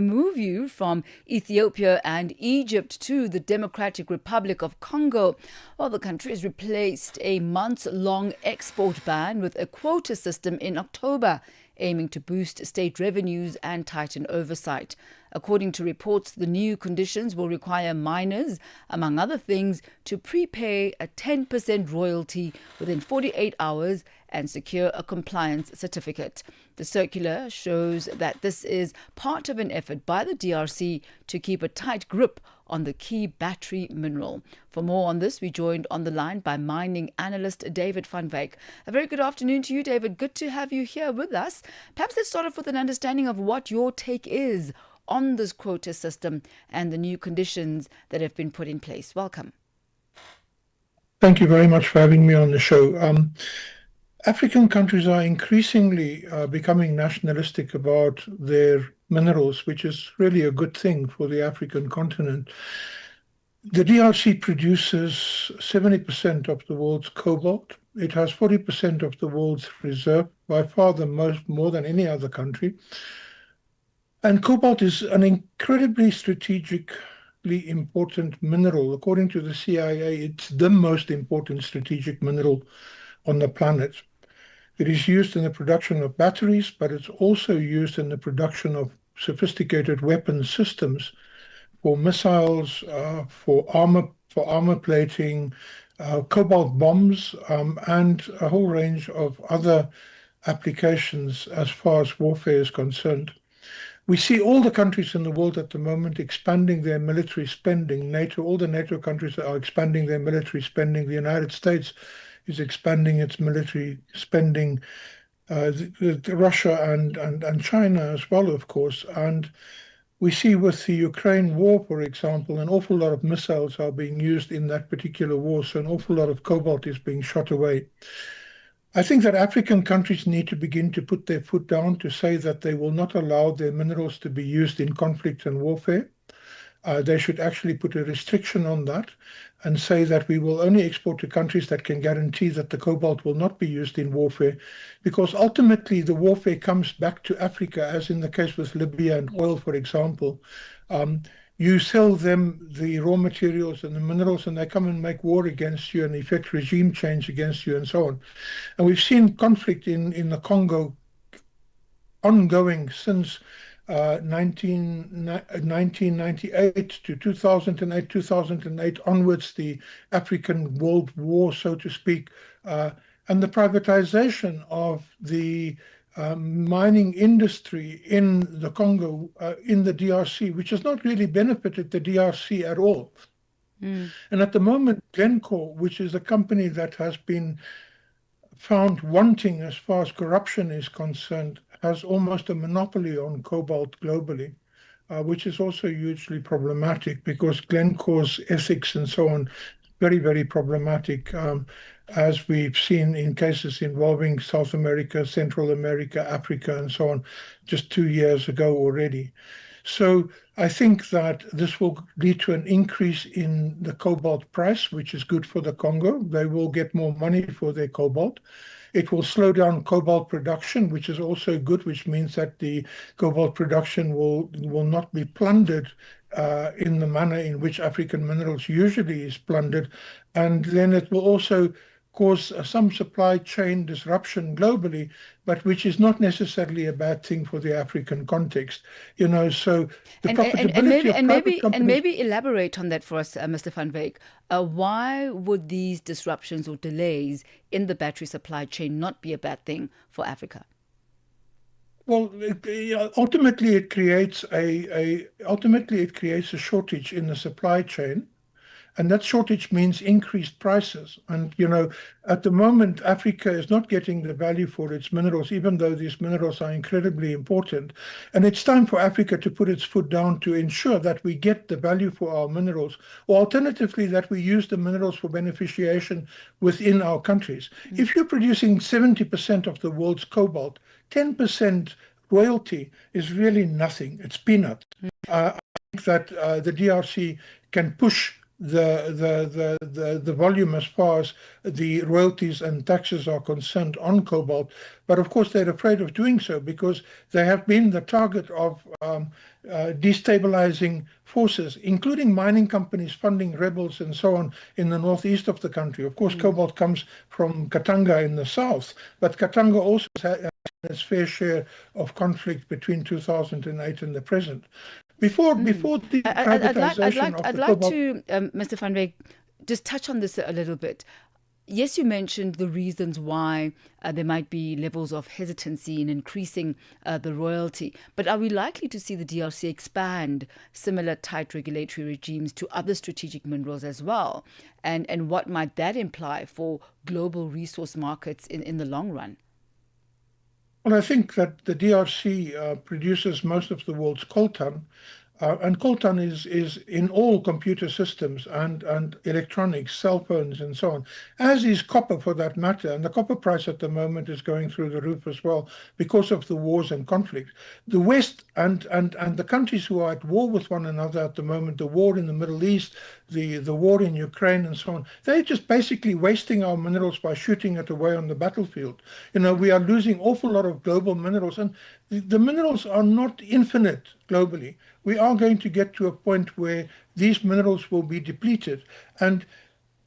Move you from Ethiopia and Egypt to the Democratic Republic of Congo. Well, the country has replaced a months-long export ban with a quota system in October, aiming to boost state revenues and tighten oversight. According to reports, the new conditions will require miners, among other things, to prepay a 10% royalty within 48 hours and secure a compliance certificate. The circular shows that this is part of an effort by the DRC to keep a tight grip on the key battery mineral. For more on this, we joined on the line by mining analyst David van Wyk. A very good afternoon to you, David. Good to have you here with us. Perhaps let's start off with an understanding of what your take is on this quota system and the new conditions that have been put in place. Welcome. Thank you very much for having me on the show. African countries are increasingly becoming nationalistic about their minerals, which is really a good thing for the African continent. The DRC produces 70% of the world's cobalt. It has 40% of the world's reserve, by far the most, more than any other country. And cobalt is an incredibly strategically important mineral. According to the CIA, it's the most important strategic mineral on the planet. It is used in the production of batteries, but it's also used in the production of sophisticated weapon systems for missiles, for armor plating, cobalt bombs, and a whole range of other applications as far as warfare is concerned. We see all the countries in the world at the moment expanding their military spending. NATO, all the NATO countries are expanding their military spending. The United States is expanding its military spending. Russia and China as well, of course. And we see with the Ukraine war, for example, an awful lot of missiles are being used in that particular war. So an awful lot of cobalt is being shot away. I think that African countries need to begin to put their foot down to say that they will not allow their minerals to be used in conflict and warfare. They should actually put a restriction on that and say that we will only export to countries that can guarantee that the cobalt will not be used in warfare, because ultimately the warfare comes back to Africa, as in the case with Libya and oil, for example. You sell them the raw materials and the minerals, and they come and make war against you and effect regime change against you and so on. And we've seen conflict in the Congo ongoing since 1998 to 2008 onwards, the African World War, so to speak, and the privatization of the mining industry in the Congo, in the DRC, which has not really benefited the DRC at all. And at the moment, Glencore, which is a company that has been found wanting as far as corruption is concerned, has almost a monopoly on cobalt globally, which is also hugely problematic because Glencore's ethics and so on, very, very problematic, as we've seen in cases involving South America, Central America, Africa, and so on, just 2 years ago already. So I think that this will lead to an increase in the cobalt price, which is good for the Congo. They will get more money for their cobalt. It will slow down cobalt production, which is also good, which means that the cobalt production will not be plundered in the manner in which African minerals usually is plundered. And then it will also cause some supply chain disruption globally, but which is not necessarily a bad thing for the African context. You know, so the profitability of private companies... maybe elaborate on that for us, Mr. van Wyk. Why would these disruptions or delays in the battery supply chain not be a bad thing for Africa? Well, ultimately it creates a shortage in the supply chain. And that shortage means increased prices. And, you know, at the moment, Africa is not getting the value for its minerals, even though these minerals are incredibly important. And it's time for Africa to put its foot down to ensure that we get the value for our minerals, or alternatively, that we use the minerals for beneficiation within our countries. If you're producing 70% of the world's cobalt, 10% royalty is really nothing. It's peanuts. I think that the DRC can push the volume as far as the royalties and taxes are concerned on cobalt. But of course, they're afraid of doing so because they have been the target of destabilizing forces, including mining companies funding rebels and so on in the northeast of the country. Of course, cobalt comes from Katanga in the south, but Katanga also has its fair share of conflict between 2008 and the present. Before the privatization of I'd the like cobalt. to, Mr. Van Wyk, just touch on this a little bit. Yes, you mentioned the reasons why there might be levels of hesitancy in increasing the royalty, but are we likely to see the DRC expand similar tight regulatory regimes to other strategic minerals as well? And what might that imply for global resource markets in the long run? Well, I think that the DRC produces most of the world's coltan, and coltan is in all computer systems and electronics, cell phones, and so on, as is copper for that matter. And the copper price at the moment is going through the roof as well because of the wars and conflict. The West and the countries who are at war with one another at the moment, the war in the Middle East, the war in Ukraine, and so on, they're just basically wasting our minerals by shooting it away on the battlefield. We are losing awful lot of global minerals, and the minerals are not infinite globally. We are going to get to a point where these minerals will be depleted, and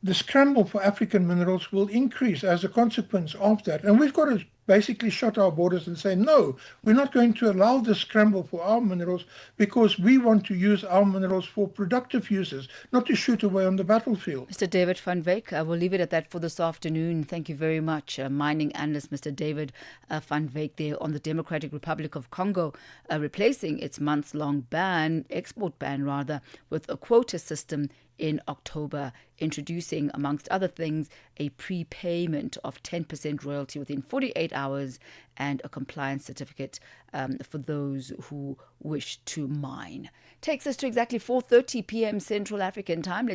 the scramble for African minerals will increase as a consequence of that. And we've got to basically shut our borders and say, no, we're not going to allow the scramble for our minerals because we want to use our minerals for productive uses, not to shoot away on the battlefield. Mr. David Van Wyk, I will leave it at that for this afternoon. Thank you very much. Mining analyst Mr. David Van Wyk there on the Democratic Republic of Congo, replacing its months-long ban, export ban rather, with a quota system in October, introducing, amongst other things, a prepayment of 10% royalty within 48 hours and a compliance certificate for those who wish to mine. Takes us to exactly 4:30 p.m. Central African time.